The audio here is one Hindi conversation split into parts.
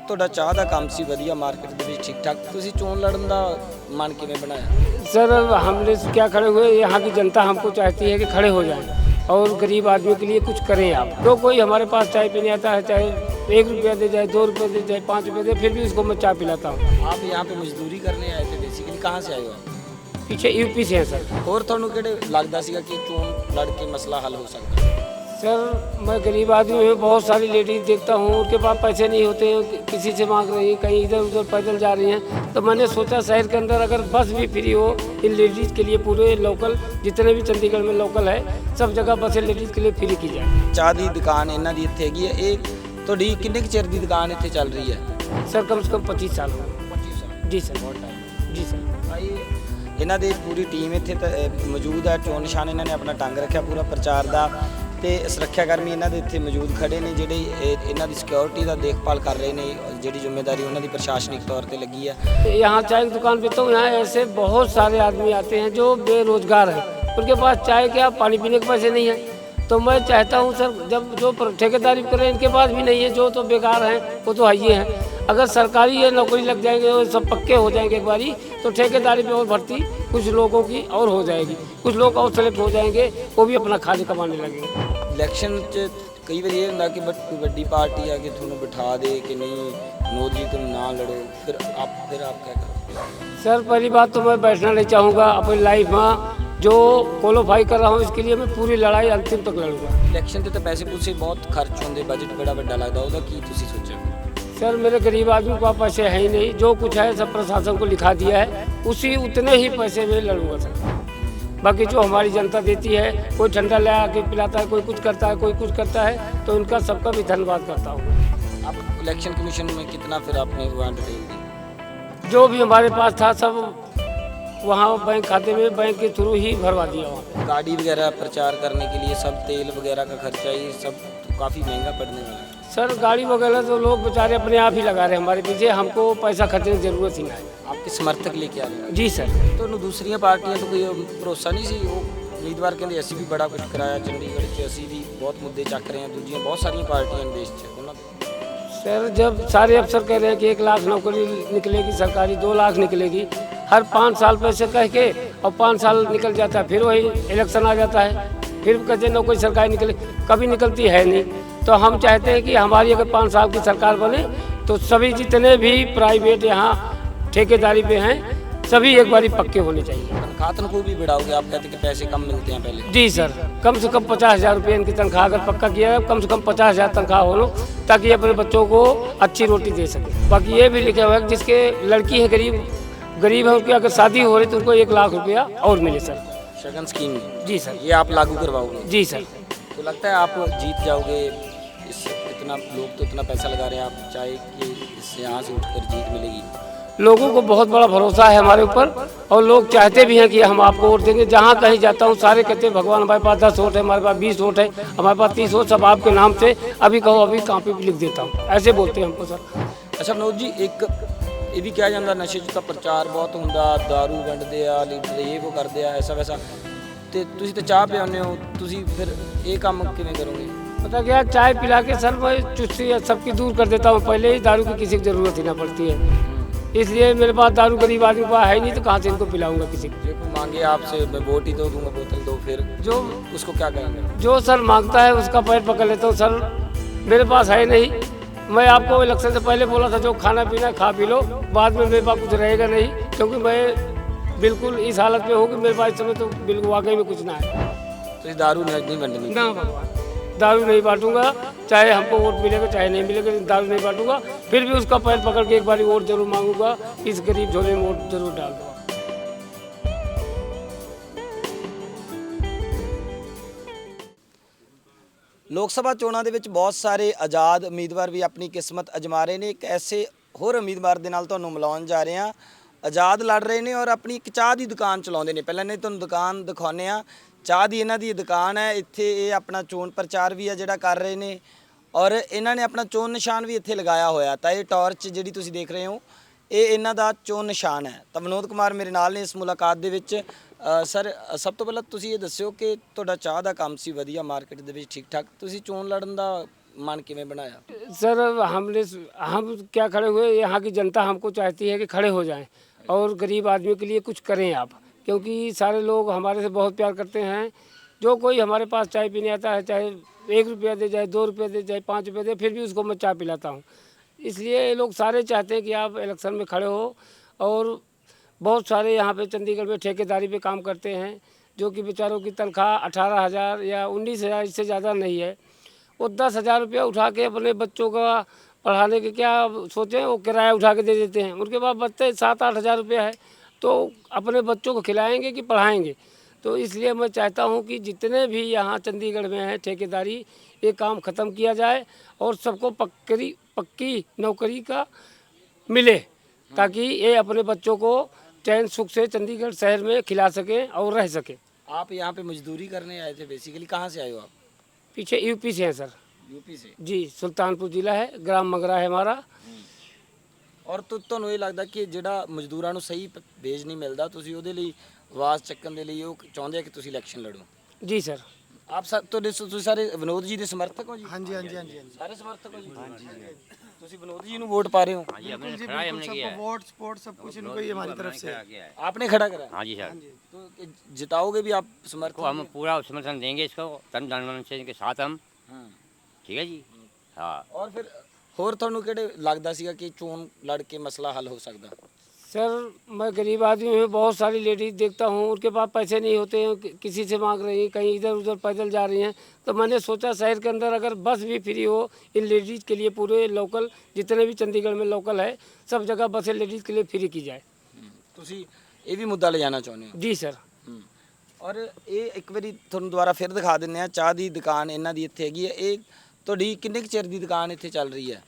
ਤੁਹਾਡਾ ਚਾਹ ਦਾ ਕੰਮ ਸੀ ਵਧੀਆ ਮਾਰਕੀਟ ਦੇ ਵਿੱਚ ਠੀਕ ਠਾਕ ਤੁਸੀਂ ਚੋਣ ਲੜਨ ਦਾ ਮਨ ਕਿਵੇਂ ਬਣਾਇਆ? सर हमने से क्या खड़े हुए, यहाँ की जनता हमको चाहती है कि खड़े हो जाएं और गरीब आदमी के लिए कुछ करें आप। तो कोई हमारे पास चाय पीने आता है, चाहे 1 रुपया दे जाए, 2 रुपये दे जाए, 5 रुपये दे, फिर भी उसको मैं चाय पिलाता हूँ। आप यहाँ पे मजदूरी करने आए थे बेसिकली, कहाँ से आए हो आप? पीछे यूपी से है सर। ਹੋਰ ਤੁਹਾਨੂੰ ਕਿਹੜੇ ਲੱਗਦਾ ਸੀਗਾ ਕਿ ਚੋਣ ਲੜ ਕੇ ਮਸਲਾ ਹੱਲ ਹੋ ਸਕਦਾ ਹੈ? सर मैं गरीब आदमी हूँ, बहुत सारी लेडीज देखता हूँ उनके पास पैसे नहीं होते हैं, किसी से मांग रही हैं, कहीं इधर उधर पैदल जा रही हैं। तो मैंने सोचा शहर के अंदर अगर बस भी फ्री हो इन लेडीज़ के लिए, पूरे लोकल जितने भी चंडीगढ़ में लोकल है सब जगह बसें लेडीज़ के लिए फ्री की जाए। ਚਾਹ ਦੀ ਦੁਕਾਨ ਇਹਨਾਂ ਦੀ ਇੱਥੇ ਹੈਗੀ ਹੈ। ਇਹ ਤੁਹਾਡੀ ਕਿੰਨੇ ਕੁ ਚਿਰ ਦੀ ਦੁਕਾਨ ਇੱਥੇ ਚੱਲ ਰਹੀ ਹੈ? सर कम से कम 25 साल हो गए। 25 ਸਾਲ। जी सर। जी सर। ਭਾਈ ਇਹਨਾਂ ਦੀ ਪੂਰੀ ਟੀਮ ਇੱਥੇ ਮੌਜੂਦ ਹੈ। ਚੋਣ ਨਿਸ਼ਾਨ ਇਹਨਾਂ ਨੇ ਆਪਣਾ ਟੰਗ ਰੱਖਿਆ ਪੂਰਾ ਪ੍ਰਚਾਰ ਦਾ ਤੇ ਸੁਰੱਖਿਆ ਕਰਮੀ ਇਹਨਾਂ ਦੇ ਇੱਥੇ ਮੌਜੂਦ ਖੜੇ ਨੇ ਜਿਹੜੇ ਇਹਨਾਂ ਦੀ ਸਿਕਿਉਰਿਟੀ ਦਾ ਦੇਖਭਾਲ ਕਰ ਰਹੇ ਨੇ। ਜਿਹੜੀ ਜ਼ਿੰਮੇਵਾਰੀ ਉਹਨਾਂ ਦੀ ਪ੍ਰਸ਼ਾਸनिक ਤੌਰ ਤੇ ਲੱਗੀ ਹੈ। यहाँ चाय की दुकान पे तो यहाँ ऐसे बहुत सारे आदमी आते हैं जो बेरोजगार हैं, उनके पास चाय क्या पानी पीने के पैसे नहीं हैं। तो मैं चाहता हूँ सर जब जो ठेकेदारी करें इनके पास भी नहीं है, जो तो बेकार हैं वो तो है ही हैं। अगर सरकारी ये नौकरी लग जाएंगे और सब पक्के हो जाएंगे एक बारी, तो ठेकेदारी पे और भर्ती कुछ लोगों की और हो जाएगी, कुछ लोग और सेलेक्ट हो जाएंगे, वो भी अपना खाने कमाने लगेंगे। ਇਲੈਕਸ਼ਨ 'ਚ ਕਈ ਵਾਰੀ ਇਹ ਹੁੰਦਾ ਕਿ ਕੋਈ ਵੱਡੀ ਪਾਰਟੀ ਆ ਕੇ ਤੁਹਾਨੂੰ ਬਿਠਾ ਦੇ ਕਿ नहीं मोदी तुम ना लड़ो, फिर आप क्या करो? सर पहली बात तो मैं बैठना नहीं चाहूँगा अपनी लाइफ में, जो क्वालीफाई कर रहा हूँ इसके लिए मैं पूरी लड़ाई अंतिम तक लड़ूंगा। ਇਲੈਕਸ਼ਨ ਤੇ ਤਾਂ ਪੈਸੇ ਪੂਸੇ ਬਹੁਤ ਖਰਚ ਹੁੰਦੇ, ਬਜਟ ਬੜਾ ਵੱਡਾ ਲੱਗਦਾ, ਉਹਦਾ ਕੀ ਤੁਸੀਂ ਸੋਚਿਆ? सर मेरे गरीब आदमी के पास पैसे है ही नहीं, जो कुछ है सब प्रशासन को लिखा दिया है, उसी उतने ही पैसे में लड़ूंगा सर। बाकी जो हमारी जनता देती है, कोई ठंडा ले आके पिलाता है, कोई कुछ करता है, कोई कुछ करता है, तो उनका सबका भी धन्यवाद करता हूँ। आप इलेक्शन कमीशन में कितना फिर आपने वो डिटेल दी? जो भी हमारे पास था सब वहाँ बैंक खाते में बैंक के थ्रू ही भरवा दिया। वहाँ गाड़ी वगैरह प्रचार करने के लिए सब तेल वगैरह का खर्चा, ये सब तो काफ़ी महंगा पड़ने वाला है। सर गाड़ी वगैरह तो लोग बेचारे अपने आप ही लगा रहे हैं हमारे पीछे, हमको पैसा खर्चने की ज़रूरत ही ना है। आपके समर्थक लेके आ रहे हैं? जी सर। ਤੁਹਾਨੂੰ ਦੂਸਰੀਆਂ ਪਾਰਟੀਆਂ ਤੋਂ ਕੋਈ ਭਰੋਸਾ ਨਹੀਂ ਸੀ? ਉਹ ਉਮੀਦਵਾਰ ਕਹਿੰਦੇ ਅਸੀਂ ਵੀ ਬੜਾ ਕੁਝ ਕਰਾਇਆ ਚੰਡੀਗੜ੍ਹ 'ਚ, ਅਸੀਂ ਵੀ ਬਹੁਤ ਮੁੱਦੇ ਚੱਕ ਰਹੇ ਹਾਂ, ਦੂਜੀਆਂ ਬਹੁਤ ਸਾਰੀਆਂ ਪਾਰਟੀਆਂ ਨੇ ਦੇਸ਼ 'ਚ, ਉਹਨਾਂ सर जब सारे अफसर कह रहे हैं कि 1 लाख नौकरी निकलेगी सरकारी, 2 लाख निकलेगी, हर 5 साल पैसे कह के और 5 साल निकल जाता है, फिर वही इलेक्शन आ जाता है, फिर कहते नौकरी सरकारी निकले, कभी निकलती है नहीं। तो हम चाहते हैं कि हमारी अगर 5 साल की सरकार बने तो सभी जितने भी प्राइवेट यहाँ ठेकेदारी पे हैं सभी एक बारी पक्के होने चाहिए। तनख्वाह भी बढ़ाओगे? आप कहते कि पैसे कम मिलते हैं पहले। जी सर, कम से कम 50,000 रुपये इनकी तनख्वाह अगर पक्का किया है, कम से कम 50,000 तनख्वाह हो लो, ताकि अपने बच्चों को अच्छी रोटी दे सके। बाकी ये भी लिखा हुआ है कि जिसके लड़की है गरीब है, उसकी अगर शादी हो रही तो उनको 1 लाख रुपया और मिले सर। शगन स्कीम? जी सर। ये आप लागू करवाओगे? जी सर। तो लगता है आप जीत जाओगे? इतना लोग तो इतना पैसा लगा रहे हैं, आप चाहे कि इससे यहाँ से उठकर जीत मिलेगी? लोगों को बहुत बड़ा भरोसा है हमारे ऊपर और लोग चाहते भी हैं कि हम आपको वोट देंगे। जहाँ कहीं जाता हूँ सारे कहते हैं भगवान हमारे पास 10 वोट है, हमारे पास 20 वोट है, हमारे पास 30 वोट, सब आपके नाम से, अभी कहो अभी कापी पे लिख देता हूँ, ऐसे बोलते हैं हमको सर। अच्छा मनोज जी, एक ਇਹ ਵੀ ਕਿਹਾ ਜਾਂਦਾ ਨਸ਼ੇ 'ਚ ਤਾਂ ਪ੍ਰਚਾਰ ਬਹੁਤ ਹੁੰਦਾ, ਦਾਰੂ ਵੰਡਦੇ ਆ, ਲੀਡਰ ਇਹ ਉਹ ਕਰਦੇ ਆ, ਐਸਾ ਵੈਸਾ, ਤੇ ਤੁਸੀਂ ਤਾਂ ਚਾਹ ਪਿਆਉਂਦੇ ਹੋ, ਤੁਸੀਂ ਫਿਰ ਇਹ ਕੰਮ ਕਿਵੇਂ ਕਰੋਗੇ? पता क्या, चाय पिला के सर मैं चुस्ती सबकी दूर कर देता हूँ, पहले ही दारू की किसी की ज़रूरत ही ना पड़ती है, इसलिए मेरे पास दारू गरीब आदमी के पास है नहीं, तो कहाँ से इनको पिलाऊंगा किसी को? जो कोई मांगे आपसे मैं वोट ही तो दूंगा, बोतल दो, फिर जो उसको क्या करेंगे? जो सर मांगता है उसका पैर पकड़ लेता हूँ सर, मेरे पास है नहीं। मैं आपको इलेक्शन से पहले बोला था जो खाना पीना खा पी लो, बाद में मेरे पास कुछ रहेगा नहीं, क्योंकि मैं बिल्कुल इस हालत में हूँ कि मेरे पास इस समय तो बिल्कुल वाकई में कुछ ना है। तो दारू नहीं बंटनी? ना भगवान, दारू नहीं बांटूंगा, चाहे हमको वोट मिलेगा चाहे नहीं मिलेगा, दारू नहीं बांटूंगा, फिर भी उसका पैर पकड़ के एक बार वोट जरूर मांगूंगा, इस गरीब झोले में वोट जरूर डाल दूंगा। ਲੋਕ ਸਭਾ ਚੋਣਾਂ ਦੇ ਵਿੱਚ ਬਹੁਤ ਸਾਰੇ ਆਜ਼ਾਦ ਉਮੀਦਵਾਰ ਵੀ ਆਪਣੀ ਕਿਸਮਤ ਅਜਮਾ ਰਹੇ ਨੇ। ਇੱਕ ਐਸੇ ਹੋਰ ਉਮੀਦਵਾਰ ਦੇ ਨਾਲ ਤੁਹਾਨੂੰ ਮਿਲਾਉਣ ਜਾ ਰਹੇ ਹਾਂ। ਆਜ਼ਾਦ ਲੜ ਰਹੇ ਨੇ ਔਰ ਆਪਣੀ ਇੱਕ ਚਾਹ ਦੀ ਦੁਕਾਨ ਚਲਾਉਂਦੇ ਨੇ। ਪਹਿਲਾਂ ਨੇ ਤੁਹਾਨੂੰ ਦੁਕਾਨ ਦਿਖਾਉਂਦੇ ਹਾਂ। ਚਾਹ ਦੀ ਇਹਨਾਂ ਦੀ ਦੁਕਾਨ ਹੈ। ਇੱਥੇ ਇਹ ਆਪਣਾ ਚੋਣ ਪ੍ਰਚਾਰ ਵੀ ਆ ਜਿਹੜਾ ਕਰ ਰਹੇ ਨੇ ਔਰ ਇਹਨਾਂ ਨੇ ਆਪਣਾ ਚੋਣ ਨਿਸ਼ਾਨ ਵੀ ਇੱਥੇ ਲਗਾਇਆ ਹੋਇਆ। ਤਾਂ ਇਹ ਟਾਰਚ ਜਿਹੜੀ ਤੁਸੀਂ ਦੇਖ ਰਹੇ ਹੋ ਇਹ ਇਹਨਾਂ ਦਾ ਚੋਣ ਨਿਸ਼ਾਨ ਹੈ। ਤਾਂ ਵਿਨੋਦ ਕੁਮਾਰ ਮੇਰੇ ਨਾਲ ਨੇ ਇਸ ਮੁਲਾਕਾਤ ਦੇ ਵਿੱਚ। ਸਰ ਸਭ ਤੋਂ ਪਹਿਲਾਂ ਤੁਸੀਂ ਇਹ ਦੱਸਿਓ ਕਿ ਤੁਹਾਡਾ ਚਾਹ ਦਾ ਕੰਮ ਸੀ ਵਧੀਆ ਮਾਰਕੀਟ ਦੇ ਵਿੱਚ ਠੀਕ ਠਾਕ, ਤੁਸੀਂ ਚੋਣ ਲੜਨ ਦਾ मन किवें बनाया? सर हम क्या खड़े हुए, यहाँ की जनता हमको चाहती है कि खड़े हो जाएं और गरीब आदमी के लिए कुछ करें आप, क्योंकि सारे लोग हमारे से बहुत प्यार करते हैं। जो कोई हमारे पास चाय पीने आता है, चाहे 1 रुपया दे, चाहे 2 रुपये दे, चाहे 5 रुपये दे, फिर भी उसको मैं चाय पिलाता हूँ। इसलिए ये लोग सारे चाहते हैं कि आप इलेक्शन में खड़े हो। और बहुत सारे यहाँ पे चंडीगढ़ में ठेकेदारी पे काम करते हैं, जो कि बेचारों की तनख्वाह 18,000 या 19,000, इससे ज़्यादा नहीं है। वो 10,000 रुपया उठा के अपने बच्चों का पढ़ाने के क्या सोचें, वो किराया उठा के दे देते हैं। उनके पास बचते 7-8 हज़ार रुपया है, तो अपने बच्चों को खिलाएंगे कि पढ़ाएंगे? तो इसलिए मैं चाहता हूं कि जितने भी यहाँ चंडीगढ़ में है ठेकेदारी, ये काम ख़त्म किया जाए और सबको पक्की नौकरी का मिले, ताकि ये अपने बच्चों को चैन सुख से चंडीगढ़ शहर में खिला सकें और रह सकें। आप यहाँ पे मजदूरी करने आए थे बेसिकली, कहाँ से आए हो आप? पीछे यूपी से हैं सर। यूपी से? जी, सुल्तानपुर जिला है, ग्राम मंगरा है हमारा। ਔਰ ਤੁਹਾਨੂੰ ਇਹ ਲੱਗਦਾ ਕਿ ਜਿਹੜਾ ਮਜ਼ਦੂਰਾਂ ਨੂੰ ਸਹੀ ਵੇਜ ਨਹੀਂ ਮਿਲਦਾ, ਤੁਸੀਂ ਉਹਦੇ ਲਈ ਆਵਾਜ਼ ਚੱਕਣ ਦੇ ਲਈ ਉਹ ਚਾਹੁੰਦੇ ਆ ਕਿ ਤੁਸੀਂ ਇਲੈਕਸ਼ਨ ਲੜੋ? जी सर। ਆਪ ਤੁਸੀਂ ਸਾਰੇ ਵਿਨੋਦ ਜੀ ਦੇ ਸਮਰਥਕ ਹੋ ਜੀ? हाँ जी हाँ जी हाँ जी हाँ जी ਸਾਰੇ ਸਮਰਥਕ ਹੋ ਜੀ? ਤੁਸੀਂ ਵਿਨੋਦ जी ਨੂੰ ਵੋਟ ਪਾ ਰਹੇ ਹੋ? बिल्कुल जी बिल्कुल, सबको वोट स्पोर्ट सब कुछ इनको ही हमारी तरफ से है। आपने खड़ा करा? हाँ जी सर, तो जिताओगे भी आप समर्थक? को हम पूरा समर्थन देंगे इसको, तन धन से इनके साथ हम। हाँ। ठीक है जी। हाँ, और फिर ਹੋਰ ਤੁਹਾਨੂੰ ਕਿਹੜੇ ਲੱਗਦਾ ਸੀਗਾ ਕਿ ਚੋਣ ਲੜ ਕੇ ਮਸਲਾ ਹੱਲ ਹੋ ਸਕਦਾ? सर मैं गरीब आदमी हूँ, बहुत सारी लेडीज देखता हूँ, उनके पास पैसे नहीं होते हैं, किसी से मांग रही हैं, कहीं इधर उधर पैदल जा रही हैं। तो मैंने सोचा शहर के अंदर अगर बस भी फ्री हो इन लेडीज़ के लिए, पूरे लोकल जितने भी चंडीगढ़ में लोकल है सब जगह बसें लेडीज़ के लिए फ्री की जाए। ਤੁਸੀਂ ਇਹ ਵੀ ਮੁੱਦਾ ਲੈ ਜਾਣਾ ਚਾਹੁੰਦੇ ਹੋ? जी सर। ਔਰ ਇਹ ਇੱਕ ਵਾਰੀ ਤੁਹਾਨੂੰ ਦੁਬਾਰਾ ਫਿਰ ਦਿਖਾ ਦਿੰਦੇ ਆ, ਚਾਹ ਦੀ ਦੁਕਾਨ ਇਹਨਾਂ ਦੀ ਇੱਥੇ ਹੈਗੀ ਹੈ। ਇਹ ਤੁਹਾਡੀ ਕਿੰਨੇ ਕੁ ਚਿਰ ਦੀ ਦੁਕਾਨ ਇੱਥੇ ਚੱਲ ਰਹੀ ਹੈ?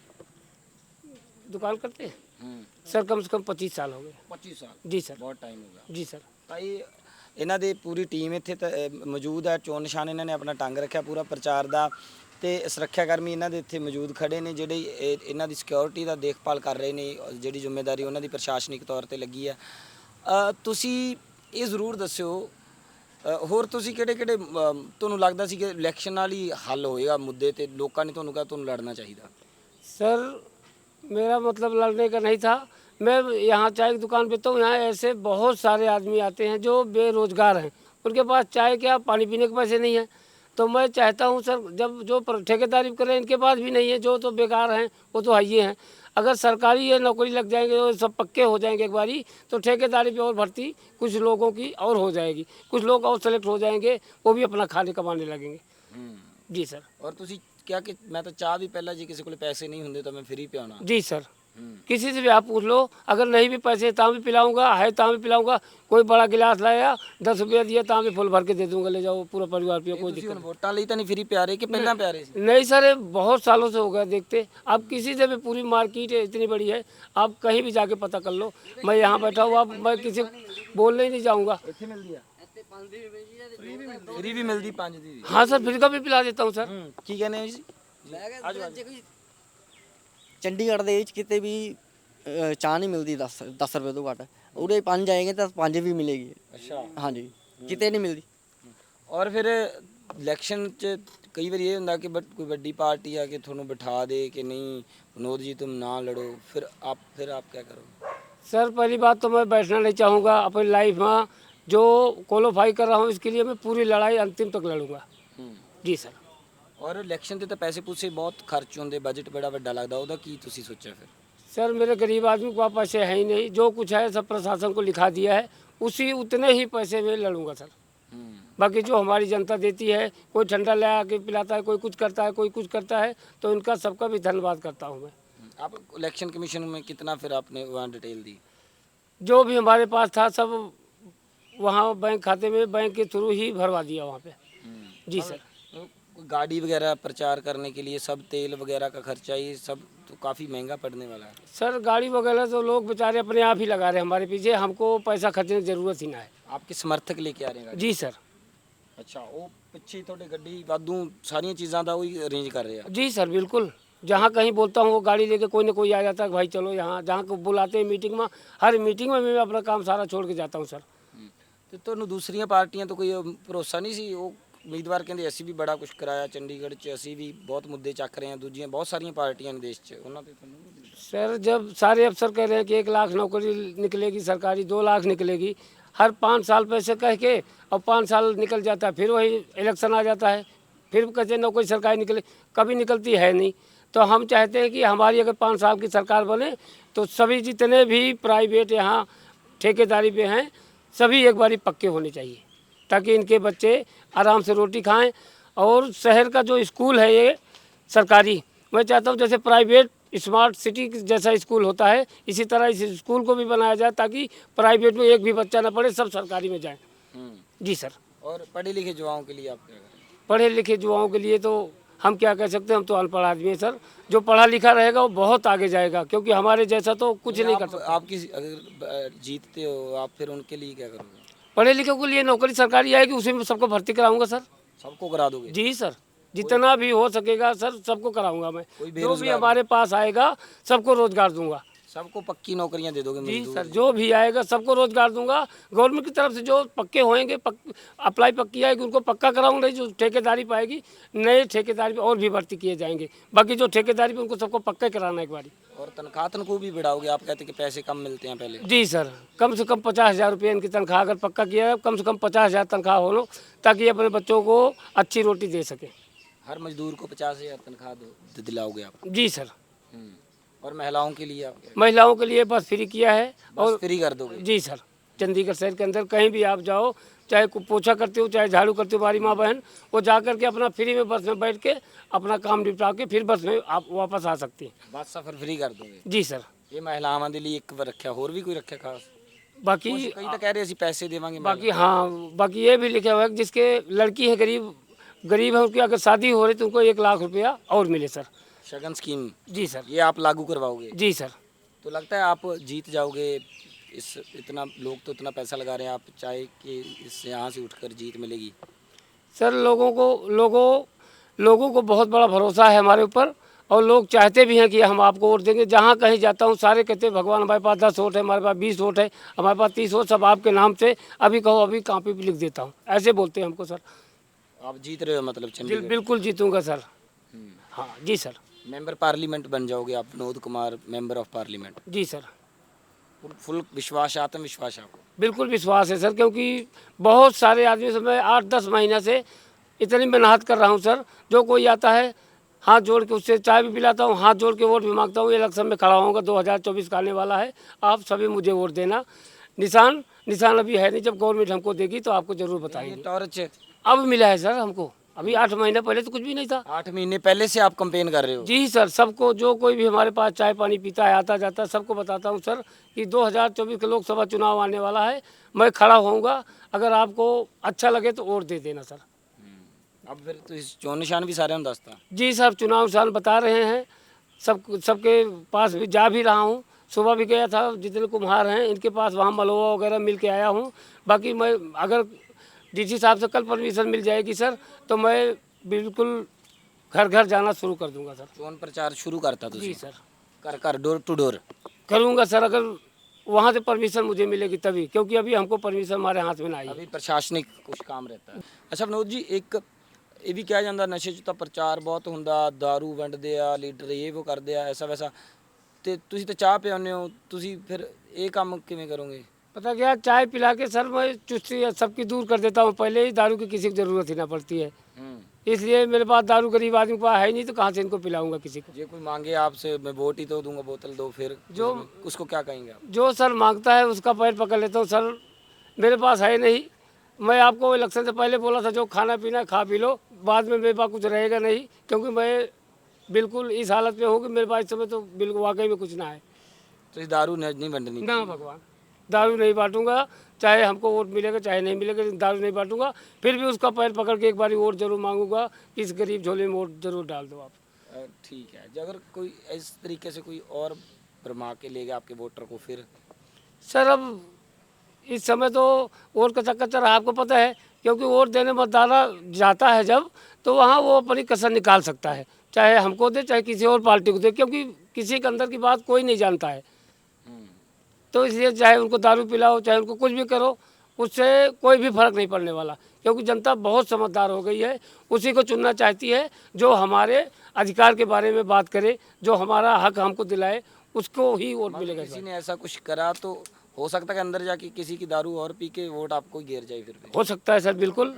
दुकान करते हैं सर कम से कम 25 साल हो गए। 25 ਸਾਲ? जी सर। ਬਹੁਤ ਟਾਈਮ ਹੋ ਗਿਆ। जी सर। ਤਾਂ ਇਹ ਇਹਨਾਂ ਦੇ ਪੂਰੀ ਟੀਮ ਇੱਥੇ ਮੌਜੂਦ ਹੈ। ਚੋਣ ਨਿਸ਼ਾਨ ਇਹਨਾਂ ਨੇ ਆਪਣਾ ਟੰਗ ਰੱਖਿਆ ਪੂਰਾ ਪ੍ਰਚਾਰ ਦਾ, ਤੇ ਸੁਰੱਖਿਆ ਕਰਮੀ ਇਹਨਾਂ ਦੇ ਇੱਥੇ ਮੌਜੂਦ ਖੜੇ ਨੇ, ਜਿਹੜੇ ਇਹਨਾਂ ਦੀ ਸਿਕਿਉਰਿਟੀ ਦਾ ਦੇਖਭਾਲ ਕਰ ਰਹੇ ਨੇ। ਜਿਹੜੀ ਜ਼ਿੰਮੇਵਾਰੀ ਉਹਨਾਂ ਦੀ ਪ੍ਰਸ਼ਾਸਨਿਕ ਤੌਰ ਤੇ ਲੱਗੀ ਹੈ। ਤੁਸੀਂ ਇਹ ਜ਼ਰੂਰ ਦੱਸਿਓ, ਹੋਰ ਤੁਸੀਂ ਕਿਹੜੇ ਕਿਹੜੇ ਤੁਹਾਨੂੰ ਲੱਗਦਾ ਸੀ ਕਿ ਇਲੈਕਸ਼ਨ ਨਾਲ ਹੀ ਹੱਲ ਹੋਏਗਾ ਮੁੱਦੇ, ਤੇ ਲੋਕਾਂ ਨੇ ਤੁਹਾਨੂੰ ਕਿਹਾ ਤੁਹਾਨੂੰ ਲੜਨਾ ਚਾਹੀਦਾ? सर मेरा मतलब लड़ने का नहीं था। मैं यहाँ चाय की दुकान बेचता हूँ, यहाँ ऐसे बहुत सारे आदमी आते हैं जो बेरोजगार हैं, उनके पास चाय क्या पानी पीने के पैसे नहीं हैं। तो मैं चाहता हूँ सर, जब जो ठेकेदारी करें इनके पास भी नहीं है, जो तो बेकार हैं वो तो हाइए हैं। अगर सरकारी ये नौकरी लग जाएंगे और सब पक्के हो जाएंगे एक बारी, तो ठेकेदारी पे और भर्ती कुछ लोगों की और हो जाएगी, कुछ लोग और सेलेक्ट हो जाएंगे, वो भी अपना खाने कमाने लगेंगे। जी सर। ਔਰ ਤੁਸੀਂ ਕਿਹਾ ਕਿ ਮੈਂ ਤਾਂ ਚਾਹ ਵੀ ਪਹਿਲਾਂ ਜੇ ਕਿਸੇ ਕੋਲ ਪੈਸੇ नहीं ਹੁੰਦੇ ਤਾਂ मैं फ्री पियाना? जी सर। किसी से भी आप पूछ लो, अगर नहीं भी पैसे तां भी पिलाऊंगा, है तां भी पिलाऊंगा। कोई बड़ा गिलास लाया 10 रुपया दिया तां भी फुल भर के दे दूंगा, ले जाओ पूरा परिवार पियो, कोई ਤੁਸੀਂ दिक्कत ਹੁਣ ਵੋਟਾਂ ਲਈ ਤਾਂ ਨਹੀਂ फ्री ਪਿਆ ਰਹੇ कि ਪਹਿਲਾਂ ਪਿਆ ਰਹੇ ਸੀ? नहीं सर। ये बहुत सालों से हो गया देखते। आप किसी से भी, पूरी मार्केट इतनी बड़ी है, आप कहीं भी जाके पता कर लो। मैं यहाँ बैठा हुआ, मैं किसी बोलने ही नहीं जाऊँगा। ਇੱਥੇ ਮਿਲਦੀ ਆ? फ्री भी मिलती 5 ਦੀ ਵੀ? हाँ सर, फ्री का भी पिला देता हूँ सर। ਕੀ ਕਹਿੰਦੇ ਹੋ ਜੀ? ਚੰਡੀਗੜ੍ਹ ਦੇ ਵਿੱਚ ਕਿਤੇ ਵੀ ਚਾਹ ਨਹੀਂ ਮਿਲਦੀ 10 ਰੁਪਏ ਤੋਂ ਘੱਟ। ਉਰੇ 5 ਜਾਏਗੇ ਤਾਂ 5 ਵੀ ਮਿਲੇਗੀ। ਅੱਛਾ। ਹਾਂਜੀ, ਕਿਤੇ ਨਹੀਂ ਮਿਲਦੀ। ਔਰ ਫਿਰ ਇਲੈਕਸ਼ਨ 'ਚ ਕਈ ਵਾਰੀ ਇਹ ਹੁੰਦਾ ਕਿ ਕੋਈ ਵੱਡੀ ਪਾਰਟੀ ਆ ਕੇ ਤੁਹਾਨੂੰ ਬਿਠਾ ਦੇ ਕਿ नहीं विनोद जी तुम ना लड़ो, फिर आप क्या करोगे? सर पहली बात तो मैं बैठना नहीं चाहूँगा अपनी लाइफ में। जो क्वालिफाई कर रहा हूँ इसके लिए मैं पूरी लड़ाई अंतिम तक लड़ूंगा। जी सर। ਔਰ ਇਲੈਕਸ਼ਨ ਤੇ ਤਾਂ ਪੈਸੇ ਪੂਸੇ ਬਹੁਤ ਖਰਚ ਹੁੰਦੇ, ਬਜਟ ਬੜਾ ਵੱਡਾ ਲੱਗਦਾ, ਉਹਦਾ ਕੀ ਤੁਸੀਂ ਸੋਚਿਆ ਫਿਰ? सर मेरे गरीब आदमी के पास पैसे है ही नहीं, जो कुछ है सब प्रशासन को लिखा दिया है, उसी उतने ही पैसे में लड़ूंगा सर। बाकी जो हमारी जनता देती है, कोई ठंडा ले आके पिलाता है, कोई कुछ करता है, कोई कुछ करता है, तो इनका सबका भी धन्यवाद करता हूँ मैं। आप इलेक्शन कमीशन में कितना फिर आपने वहाँ डिटेल दी? जो भी हमारे पास था सब वहाँ बैंक खाते में बैंक के थ्रू ही भरवा दिया वहाँ पे। जी सर। गाड़ी वगैरह प्रचार करने के लिए सब तेल वगैरह का खर्चा, ये सब तो काफ़ी महंगा पड़ने वाला है। सर गाड़ी वगैरह तो लोग बेचारे अपने आप ही लगा रहे हैं हमारे पीछे, हमको पैसा खर्चने की ज़रूरत ही ना है। आपके समर्थक लेके आ रहे हैं गाड़ी? जी सर। अच्छा, वो पिछे थोड़े गड्डी वादू सारिया चीज़ां का वही अरेंज कर रहे हैं? जी सर बिल्कुल। जहाँ कहीं बोलता हूँ वो गाड़ी लेके कोई ना कोई आ जाता है, भाई चलो यहाँ, जहाँ को बुलाते हैं मीटिंग में, हर मीटिंग में मैं अपना काम सारा छोड़ के जाता हूँ सर। तो ਤੁਹਾਨੂੰ ਦੂਸਰੀਆਂ ਪਾਰਟੀਆਂ ਤੋਂ ਕੋਈ ਭਰੋਸਾ ਨਹੀਂ ਸੀ? ਉਹ ਉਮੀਦਵਾਰ ਕਹਿੰਦੇ ਅਸੀਂ ਵੀ ਬੜਾ ਕੁਝ ਕਰਾਇਆ ਚੰਡੀਗੜ੍ਹ 'ਚ, ਅਸੀਂ ਵੀ ਬਹੁਤ ਮੁੱਦੇ ਚੱਕ ਰਹੇ ਹਾਂ, ਦੂਜੀਆਂ ਬਹੁਤ ਸਾਰੀਆਂ ਪਾਰਟੀਆਂ ਨੇ ਦੇਸ਼ 'ਚ, ਉਹਨਾਂ ਤੇ ਤੁਹਾਨੂੰ सर जब सारे अफसर कह रहे हैं कि 1 लाख नौकरी निकलेगी सरकारी, 2 लाख निकलेगी, हर 5 साल पैसे कह के और 5 साल निकल जाता है, फिर वही इलेक्शन आ जाता है, फिर कहते हैं नौकरी सरकारी निकले, कभी निकलती है नहीं। तो हम चाहते हैं कि हमारी अगर 5 साल की सरकार बने तो सभी जितने भी प्राइवेट यहाँ ठेकेदारी पे हैं सभी एक बारी पक्के होने चाहिए, ताकि इनके बच्चे आराम से रोटी खाएं। और शहर का जो स्कूल है ये सरकारी, मैं चाहता हूँ जैसे प्राइवेट स्मार्ट सिटी जैसा स्कूल होता है इसी तरह इस स्कूल को भी बनाया जाए, ताकि प्राइवेट में एक भी बच्चा ना पढ़े, सब सरकारी में जाए। जी सर। और पढ़े लिखे युवाओं के लिए आप क्या करें? पढ़े लिखे युवाओं के लिए तो हम क्या कह सकते हैं, हम तो अनपढ़ आदमी हैं सर। जो पढ़ा लिखा रहेगा वो बहुत आगे जाएगा, क्योंकि हमारे जैसा तो कुछ नहीं कर सकता। आपकी अगर जीतते हो आप फिर उनके लिए क्या करोगे? पढ़े लिखे के लिए नौकरी सरकारी आएगी, उसी में सबको भर्ती कराऊंगा सर। सबको करा दोगे? जी सर, जितना भी हो सकेगा सर सबको कराऊंगा मैं। कोई जो भी बेरोजगार हमारे पास आएगा सबको रोजगार दूंगा। सबको पक्की नौकरियां दे दोगे? जी मजदूर सर, जो भी आएगा सबको रोजगार दूंगा। गवर्नमेंट की तरफ से जो पक्के होएंगे, अप्लाई पक्की आएगी उनको पक्का कराऊंगा। नहीं जो ठेकेदारी पाएगी, नए ठेकेदारी पे और भी भर्ती किए जाएंगे। बाकी जो ठेकेदारी पे उनको सबको पक्का ही कराना एक बारी। और तनख्वाह भी बढ़ाओगे? आप कहते हैं कि पैसे कम मिलते हैं पहले। जी सर, कम से कम 50,000 रुपये इनकी तनख्वाह अगर पक्का किया है, कम से कम 50,000 तनख्वाह हो लो, ताकि ये अपने बच्चों को अच्छी रोटी दे सके। हर मजदूर को 50,000 तनख्वाह दिलाओगे आप? जी सर। और महिलाओं के लिए आप महिलाओं के लिए बस फ्री किया है। और फ्री कर दोगे? जी सर, चंडीगढ़ शहर के अंदर कहीं भी आप जाओ, चाहे पोछा करते हो चाहे झाड़ू करते हो, हमारी माँ बहन वो जा करके अपना फ्री में बस में बैठ के अपना काम निपटा के फिर बस में आप वापस आ सकती हैं। बस सफर फ्री कर दोगे? जी सर। ये महिलावां ਦੇ ਲਈ ਇੱਕ ਵਾਰ ਰੱਖਿਆ, ਹੋਰ ਵੀ ਕੋਈ ਰੱਖਿਆ ਖਾਸ? बाकी कई तो कह रहे ਅਸੀਂ पैसे देवांगे। बाकी हाँ, बाकी ये भी लिखा हुआ है कि जिसके लड़की है गरीब है, उसकी अगर शादी हो रही तो उनको 1 लाख रुपया और मिले सर। शगन स्कीम? जी सर। ये आप लागू करवाओगे? जी सर। तो लगता है आप जीत जाओगे? इस इतना लोग तो इतना पैसा लगा रहे हैं, आप चाहे कि इस यहाँ से उठकर जीत मिलेगी? सर लोगों को बहुत बड़ा भरोसा है हमारे ऊपर, और लोग चाहते भी हैं कि हम आपको वोट देंगे। जहाँ कहीं जाता हूँ सारे कहते हैं भगवान हमारे पास 10 वोट है, हमारे पास 20 वोट है, हमारे पास 30 वोट, सब आपके नाम से, अभी कहो अभी कॉपी भी लिख देता हूँ, ऐसे बोलते हैं हमको सर। आप जीत रहे हो मतलब चंडीगढ़? बिल्कुल जीतूंगा सर। हाँ जी सर। मेंबर पार्लियामेंट बन जाओगे आप? Vinod Kumar member of parliament? Ji sir. Full विश्वास, आत्मविश्वास आपको? बिल्कुल विश्वास है सर, क्योंकि बहुत सारे आदमी से मैं 8-10 महीने से इतनी मेहनत कर रहा हूँ सर। जो कोई आता है हाथ जोड़ के उससे चाय भी पिलाता हूँ, हाथ जोड़ के वोट भी मांगता हूँ। इलेक्शन में खड़ा होऊंगा, 2024 का आने वाला है, आप सभी मुझे वोट देना। निशान अभी है नहीं, जब गवर्नमेंट हमको देगी तो आपको जरूर बताएंगे। टॉर्च अब मिला है सर हमको, अभी 8 महीने पहले तो कुछ भी नहीं था। 8 महीने पहले से आप कंपेन कर रहे हो? जी सर, सबको जो कोई भी हमारे पास चाय पानी पीता है, आता जाता है, सबको बताता हूँ सर कि 2024 का लोकसभा चुनाव आने वाला है, मैं खड़ा होऊंगा, अगर आपको अच्छा लगे तो वोट दे देना सर। अब फिर तो इस चुनाव निशान भी सारे हम दस्ता? जी सर, चुनाव निशान बता रहे हैं, सबके पास भी जा भी रहा हूँ। सुबह भी गया था, जितने कुम्हार हैं इनके पास, वहाँ मलवा वगैरह मिल के आया हूँ। बाकी मैं अगर डीसी साहब से कल परमिशन मिल जाएगी सर, तो मैं बिल्कुल घर घर जाना शुरू कर दूंगा सर। चोन प्रचार शुरू करता? जी सर, कर डोर टू डोर करूँगा सर, अगर वहाँ से परमिशन मुझे मिलेगी तभी, क्योंकि अभी हमको परमिशन हमारे हाथ में नहीं है। अभी प्रशासनिक कुछ काम रहता है। अच्छा विनोद जी, एक ਇਹ ਵੀ ਕਿਹਾ ਜਾਂਦਾ ਨਸ਼ੇ 'ਚ ਤਾਂ ਪ੍ਰਚਾਰ ਬਹੁਤ ਹੁੰਦਾ, दारू ਵੰਡਦੇ ਆ ਲੀਡਰ, ਇਹ ਉਹ ਕਰਦੇ ਆ ਐਸਾ ਵੈਸਾ, ਤੇ ਤੁਸੀਂ ਤਾਂ ਚਾਹ ਪਿਆਉਂਦੇ ਹੋ, ਤੁਸੀਂ ਫਿਰ ਇਹ ਕੰਮ ਕਿਵੇਂ ਕਰੋਗੇ? पता क्या, चाय पिला के सर मैं चुस्ती सबकी दूर कर देता हूँ। पहले ही दारू की किसी की ज़रूरत ही ना पड़ती है, इसलिए मेरे पास दारू गरीब आदमी के पास है ही नहीं, तो कहाँ से इनको पिलाऊंगा किसी को। ये कोई मांगे आपसे, मैं वोट ही तो दूंगा, बोतल दो, फिर जो उसको क्या कहेंगे आप? जो सर मांगता है उसका पैर पकड़ लेता हूँ सर। मेरे पास है नहीं, मैं आपको इलेक्शन से पहले बोला था जो खाना पीना खा पी लो, बाद में मेरे पास कुछ रहेगा नहीं, क्योंकि मैं बिल्कुल इस हालत में हूँ कि मेरे पास इस समय तो बिल्कुल वाकई में कुछ ना है। तो इस दारू नहीं बंटनी? ना भगवान, दारू नहीं बांटूंगा, चाहे हमको वोट मिलेगा चाहे नहीं मिलेगा, दारू नहीं बांटूंगा। फिर भी उसका पैर पकड़ के एक बार वोट जरूर मांगूंगा कि इस गरीब झोले में वोट जरूर डाल दो आप। ठीक है, जो अगर कोई इस तरीके से कोई और भरमा के लेगा आपके वोटर को, फिर सर अब इस समय तो वोट का चक्कर चल रहा है, आपको पता है, क्योंकि वोट देने मतदाता जाता है जब, तो वहाँ वो अपनी कसर निकाल सकता है, चाहे हमको दे चाहे किसी और पार्टी को दे, क्योंकि किसी के अंदर की बात कोई नहीं जानता है। तो इसलिए चाहे उनको दारू पिलाओ चाहे उनको कुछ भी करो, उससे कोई भी फर्क नहीं पड़ने वाला, क्योंकि जनता बहुत समझदार हो गई है। उसी को चुनना चाहती है जो हमारे अधिकार के बारे में बात करे, जो हमारा हक हमको दिलाए, उसको ही वोट मिलेगा। किसी ने ऐसा कुछ करा तो हो सकता है कि अंदर जाके किसी की दारू और पी के वोट आपको गिर जाए फिर भी। हो सकता है सर, बिल्कुल।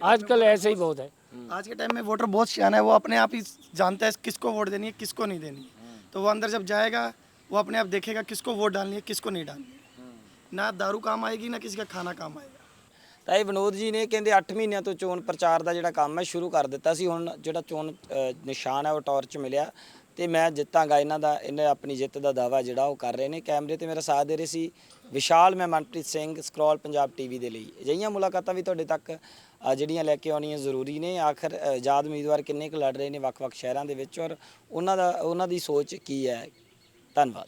आजकल ऐसे ही बहुत है। आज के टाइम में वोटर बहुत सियाना है, वो अपने आप ही जानता है किसको वोट देनी है किसको नहीं देनी है। तो वो अंदर जब जाएगा वो अपने आप देखेगा किसको वोट डालनी है किसको नहीं डालनी है। ना दारू काम आएगी ना किसी का ਖਾਣਾ ਕੰਮ ਆਏਗਾ। ਤਾਂ ਇਹ ਵਿਨੋਦ ਜੀ ਨੇ ਕਹਿੰਦੇ 8 ਮਹੀਨਿਆਂ ਤੋਂ ਚੋਣ ਪ੍ਰਚਾਰ ਦਾ ਜਿਹੜਾ ਕੰਮ ਹੈ ਸ਼ੁਰੂ ਕਰ ਦਿੱਤਾ ਸੀ। ਹੁਣ ਜਿਹੜਾ ਚੋਣ ਨਿਸ਼ਾਨ ਹੈ ਉਹ ਟਾਰਚ ਮਿਲਿਆ ਤੇ ਮੈਂ ਜਿੱਤਾਂਗਾ ਇਹਨਾਂ ਦਾ, ਇਹਨੇ ਆਪਣੀ ਜਿੱਤ ਦਾ ਦਾਅਵਾ ਜਿਹੜਾ ਉਹ ਕਰ ਰਹੇ ਨੇ। ਕੈਮਰੇ ਤੇ ਮੇਰਾ ਸਾਥ ਦੇ ਰਹੇ ਸੀ ਵਿਸ਼ਾਲ, ਮੈਂ ਮਨਪ੍ਰੀਤ ਸਿੰਘ, ਸਕਰੋਲ ਪੰਜਾਬ ਟੀਵੀ ਦੇ ਲਈ। ਅਜਿਹੀਆਂ ਮੁਲਾਕਾਤਾਂ ਵੀ ਤੁਹਾਡੇ ਤੱਕ ਜਿਹੜੀਆਂ ਲੈ ਕੇ ਆਉਣੀਆਂ ਜ਼ਰੂਰੀ ਨੇ। ਆਖਰ ਆਜ਼ਾਦ ਉਮੀਦਵਾਰ ਕਿੰਨੇ ਕੁ ਲੜ ਰਹੇ ਨੇ ਵੱਖ-ਵੱਖ ਸ਼ਹਿਰਾਂ ਦੇ ਵਿੱਚ ਔਰ ਉਹਨਾਂ ਦੀ ਸੋਚ ਕੀ ਹੈ। ਧੰਨਵਾਦ।